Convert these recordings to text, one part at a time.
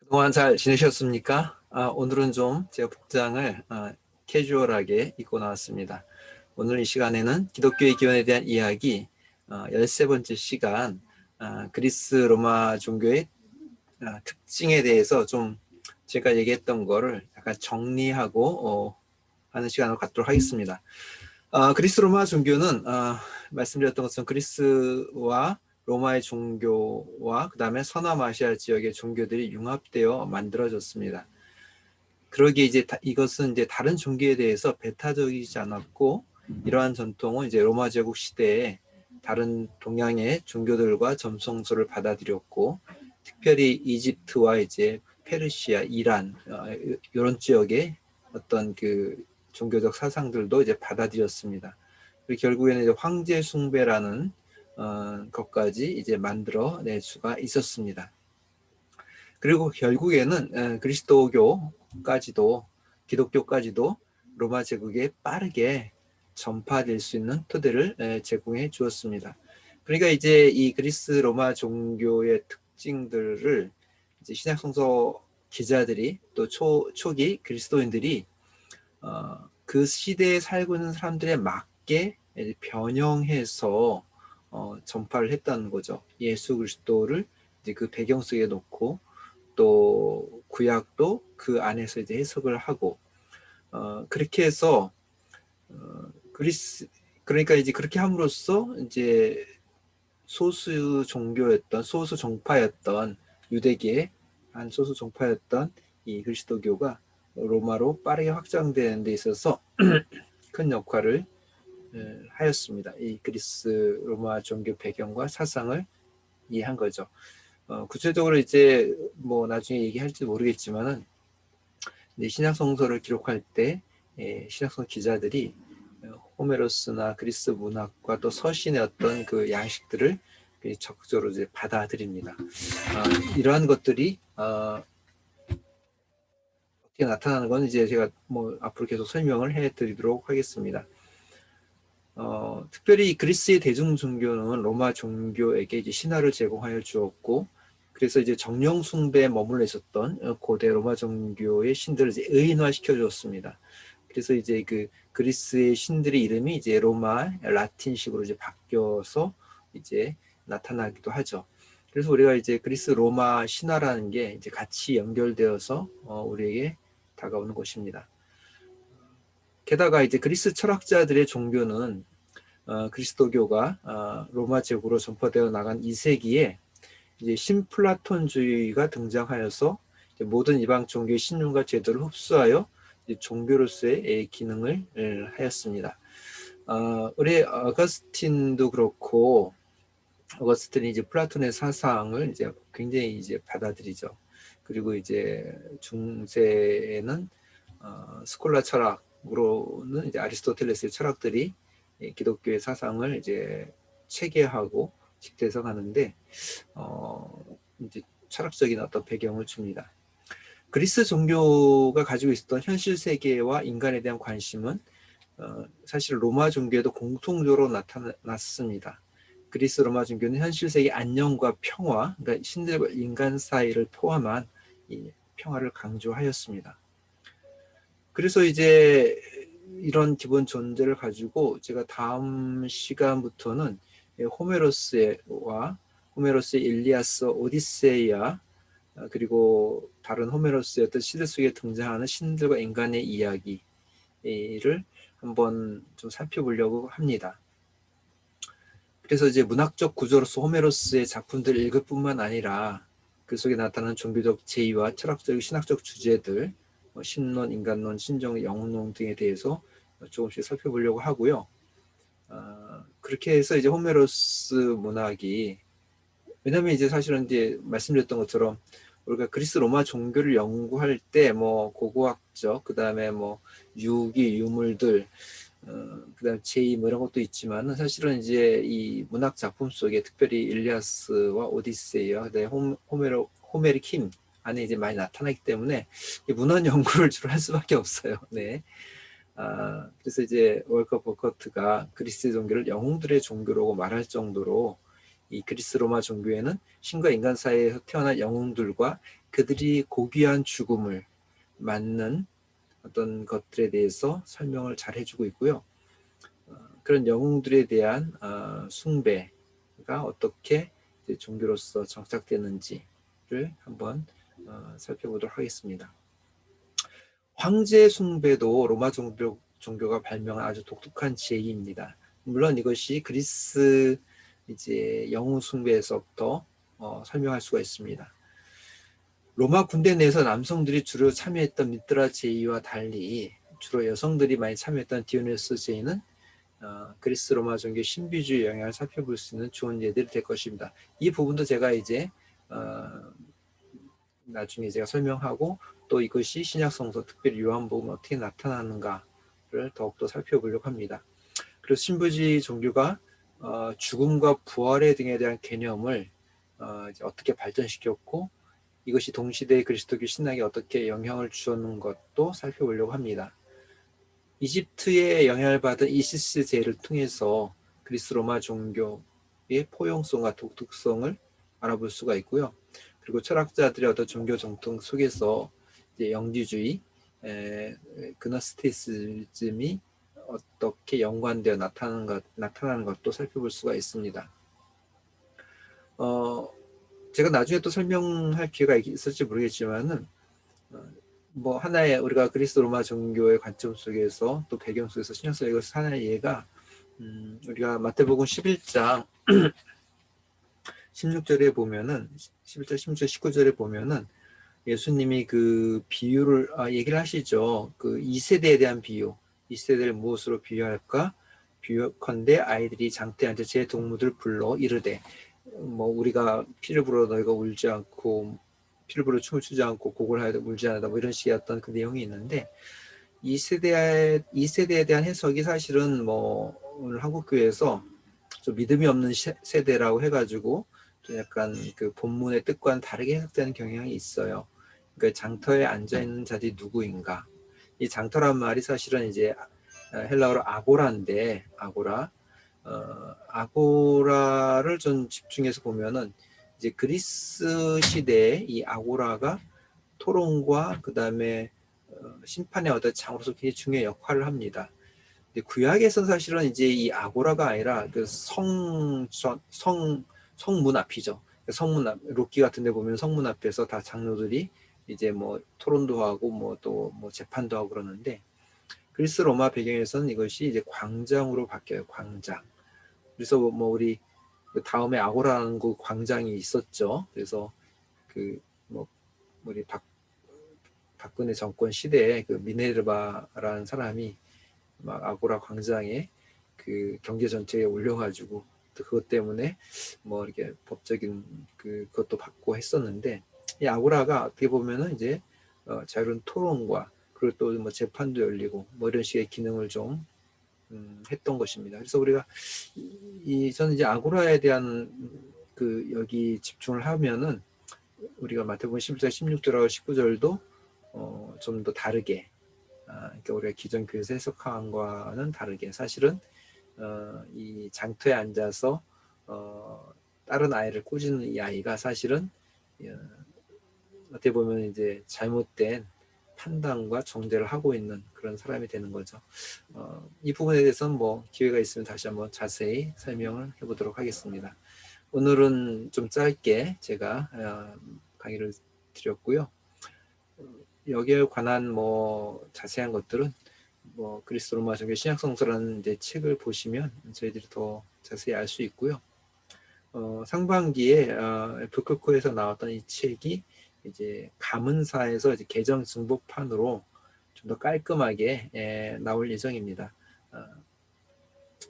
그동안 잘 지내셨습니까? 오늘은 좀 제가 복장을 캐주얼하게 입고 나왔습니다. 오늘 이 시간에는 기독교의 기원에 대한 이야기 13번째 시간 그리스 로마 종교의 특징에 대해서 좀 제가 얘기했던 거를 약간 정리하고 하는 시간을 갖도록 하겠습니다. 그리스 로마 종교는 말씀드렸던 것처럼 그리스와 로마의 종교와 그 다음에 서남아시아 지역의 종교들이 융합되어 만들어졌습니다. 그러기에 이것은 이제 다른 종교에 대해서 배타적이지 않았고, 이러한 전통은 이제 로마 제국 시대에 다른 동양의 종교들과 점성소를 받아들였고, 특별히 이집트와 이제 페르시아, 이란 이런 지역의 어떤 그 종교적 사상들도 이제 받아들였습니다. 그리고 결국에는 이제 황제 숭배라는 것까지 이제 만들어낼 수가 있었습니다. 그리고 결국에는 그리스도교까지도 기독교까지도 로마 제국에 빠르게 전파될 수 있는 토대를 제공해 주었습니다. 그러니까 이제 이 그리스 로마 종교의 특징들을 이제 신약성서 기자들이 또 초기 그리스도인들이 그 시대에 살고 있는 사람들에 맞게 변형해서 전파를 했다는 거죠. 예수 그리스도를 이제 그 배경 속에 놓고 또 구약도 그 안에서 이제 해석을 하고 그렇게 해서 그러니까 이제 그렇게 함으로써 이제 소수 종교였던 소수 정파였던 유대계의 한 소수 정파였던 이 그리스도교가 로마로 빠르게 확장되는 데 있어서 큰 역할을 하였습니다. 이 그리스 로마 종교 배경과 사상을 이해한 거죠. 구체적으로 이제 뭐 나중에 얘기할지 모르겠지만은 신약성서를 기록할 때 신약성 기자들이 호메로스나 그리스 문학과 또 서신의 어떤 그 양식들을 적극적으로 이제 받아들입니다. 이러한 것들이 어떻게 나타나는 건 이제 제가 뭐 앞으로 계속 설명을 해드리도록 하겠습니다. 특별히 그리스의 대중 종교는 로마 종교에게 이제 신화를 제공하여 주었고, 그래서 이제 정령 숭배에 머물러 있었던 고대 로마 종교의 신들을 이제 의인화시켜 주었습니다. 그래서 이제 그 그리스의 신들의 이름이 이제 로마 라틴식으로 이제 바뀌어서 이제 나타나기도 하죠. 그래서 우리가 이제 그리스 로마 신화라는 게 이제 같이 연결되어서 우리에게 다가오는 것입니다. 게다가 이제 그리스 철학자들의 종교는 그리스도교가 로마 제국으로 전파되어 나간 2세기에 이제 신플라톤주의가 등장하여서 모든 이방 종교의 신념과 제도를 흡수하여 종교로서의 기능을 하였습니다. 우리 어거스틴도 그렇고, 어거스틴이 이제 플라톤의 사상을 이제 굉장히 이제 받아들이죠. 그리고 이제 중세에는 스콜라 철학으로는 이제 아리스토텔레스의 철학들이 기독교의 사상을 이제 체계하고 직대성하는데 이제 철학적인 어떤 배경을 줍니다. 그리스 종교가 가지고 있었던 현실 세계와 인간에 대한 관심은 사실 로마 종교에도 공통적으로 나타났습니다. 그리스 로마 종교는 현실 세계 안녕과 평화, 그러니까 신들과 인간 사이를 포함한 이 평화를 강조하였습니다. 그래서 이제 이런 기본 존재를 가지고 제가 다음 시간부터는 호메로스의 일리아스, 오디세이아, 그리고 다른 호메로스의 어떤 시대 속에 등장하는 신들과 인간의 이야기를 한번 좀 살펴보려고 합니다. 그래서 이제 문학적 구조로서 호메로스의 작품들을 읽을 뿐만 아니라 그 속에 나타나는 종교적 제의와 철학적, 신학적 주제들, 신론, 인간론, 신정, 영론 등에 대해서 조금씩 살펴보려고 하고요. 그렇게 해서 이제 호메로스 문학이, 왜냐하면 이제 사실은 이제 말씀드렸던 것처럼 우리가 그리스 로마 종교를 연구할 때 뭐 고고학적, 그 다음에 뭐 유기, 유물들, 그다음 제2 뭐 이런 것도 있지만은 사실은 이제 이 문학 작품 속에 특별히 일리아스와 오디세이와 그다음에 호메르 킴 안에 이제 많이 나타나기 때문에 문헌 연구를 주로 할 수밖에 없어요. 네. 그래서 이제 월커 버커트가 그리스 종교를 영웅들의 종교라고 말할 정도로 이 그리스 로마 종교에는 신과 인간 사이에서 태어난 영웅들과 그들이 고귀한 죽음을 맞는 어떤 것들에 대해서 설명을 잘 해주고 있고요. 그런 영웅들에 대한 숭배가 어떻게 종교로서 정착되는지를 한번 살펴보도록 하겠습니다. 황제 숭배도 로마 종교가 발명한 아주 독특한 제의입니다. 물론 이것이 그리스 이제 영웅 숭배에서부터 설명할 수가 있습니다. 로마 군대 내에서 남성들이 주로 참여했던 미트라 제의와 달리 주로 여성들이 많이 참여했던 디오니소스 제의는 그리스 로마 종교 신비주의 영향을 살펴볼 수 있는 좋은 예들이 될 것입니다. 이 부분도 제가 이제 나중에 제가 설명하고 또 이것이 신약 성서 특별히 요한복음 어떻게 나타나는가를 더욱더 살펴보려고 합니다. 그리고 신부주의 종교가 죽음과 부활의 등에 대한 개념을 이제 어떻게 발전시켰고 이것이 동시대의 그리스도교 신학에 어떻게 영향을 주었는 것도 살펴보려고 합니다. 이집트의 영향을 받은 이시스 제를 통해서 그리스 로마 종교의 포용성과 독특성을 알아볼 수가 있고요. 그리고 철학자들의 어떤 종교 정통 속에서 이제 영지주의, 그노스티시즘이 어떻게 연관되어 나타나는 것도 살펴볼 수가 있습니다. 제가 나중에 또 설명할 기회가 있을지 모르겠지만은 뭐 하나의 우리가 그리스 로마 종교의 관점 속에서 또 배경 속에서 신약성의 이것을 하나의 예가 우리가 마태복음 11장 16절에 보면은 11절, 16절, 19절에 보면은 예수님이 그 비유를 얘기를 하시죠. 그 2세대에 대한 비유. 2세대를 무엇으로 비유할까? 비유컨대 아이들이 장터에 앉아 제 동무들 불러 이르되 뭐 우리가 피를 불어 너희가 울지 않고 피를 불어 춤을 추지 않고 곡을 하여도 울지 않는다 뭐 이런 식의 어떤 그 내용이 있는데 이 세대에 대한 해석이 사실은 뭐 오늘 한국 교회에서 좀 믿음이 없는 세대라고 해가지고 좀 약간 그 본문의 뜻과는 다르게 해석되는 경향이 있어요. 그러니까 장터에 앉아 있는 자들이 누구인가? 이 장터란 말이 사실은 이제 헬라어로 아고라인데 아고라를 좀 집중해서 보면은 이제 그리스 시대에 이 아고라가 토론과 그 다음에 심판의 어떤 장으로서 굉장히 중요한 역할을 합니다. 근데 구약에서는 사실은 이제 이 아고라가 아니라 그 성문 앞이죠. 성문 앞, 록기 같은 데 보면 성문 앞에서 다 장로들이 이제 뭐 토론도 하고 뭐 또 뭐 재판도 하고 그러는데 그리스 로마 배경에서는 이것이 이제 광장으로 바뀌어요. 광장. 그래서 뭐 우리 다음에 아고라라는 그 광장이 있었죠. 그래서 그 뭐 우리 박근혜 정권 시대에 그 미네르바라는 사람이 막 아고라 광장에 그 경제 정책에 올려가지고 또 그것 때문에 뭐 이렇게 법적인 그것도 받고 했었는데 이 아고라가 어떻게 보면은 이제 자유로운 토론과 그리고 또 뭐 재판도 열리고 뭐 이런 식의 기능을 좀 했던 것입니다. 그래서 우리가 저는 이제 아고라에 대한 그 여기 집중을 하면은 우리가 마태복음 11절, 16절하고 19절도 좀 더 다르게 그러니까 우리가 기존 교회에서 해석한 거와는 다르게 사실은 이 장터에 앉아서 다른 아이를 꾸짖는 이 아이가 사실은 어떻게 보면 이제 잘못된 판단과 정죄를 하고 있는 그런 사람이 되는 거죠. 이 부분에 대해서는 뭐 기회가 있으면 다시 한번 자세히 설명을 해보도록 하겠습니다. 오늘은 좀 짧게 제가 강의를 드렸고요. 여기에 관한 뭐 자세한 것들은 뭐 그리스 로마 종교 신약성서라는 이제 책을 보시면 저희들이 더 자세히 알 수 있고요. 상반기에 북크코에서 나왔던 이 책이 이제 가문사에서 이제 개정 증복판으로 좀 더 깔끔하게 나올 예정입니다.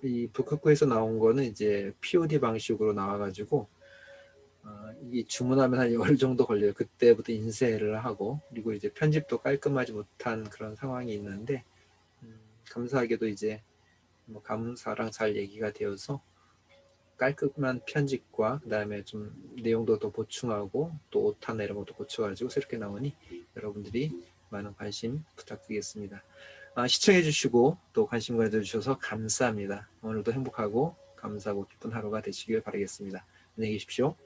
이 북크코에서 나온 거는 이제 POD 방식으로 나와가지고 이 주문하면 한 열 정도 걸려요. 그때부터 인쇄를 하고 그리고 이제 편집도 깔끔하지 못한 그런 상황이 있는데 감사하게도 이제 뭐 가문사랑 잘 얘기가 되어서 깔끔한 편집과 그 다음에 좀 내용도 더 보충하고 또 오타나 이런 것도 고쳐가지고 새롭게 나오니 여러분들이 많은 관심 부탁드리겠습니다. 시청해 주시고 또 관심 가져주셔서 감사합니다. 오늘도 행복하고 감사하고 기쁜 하루가 되시길 바라겠습니다. 안녕히 계십시오.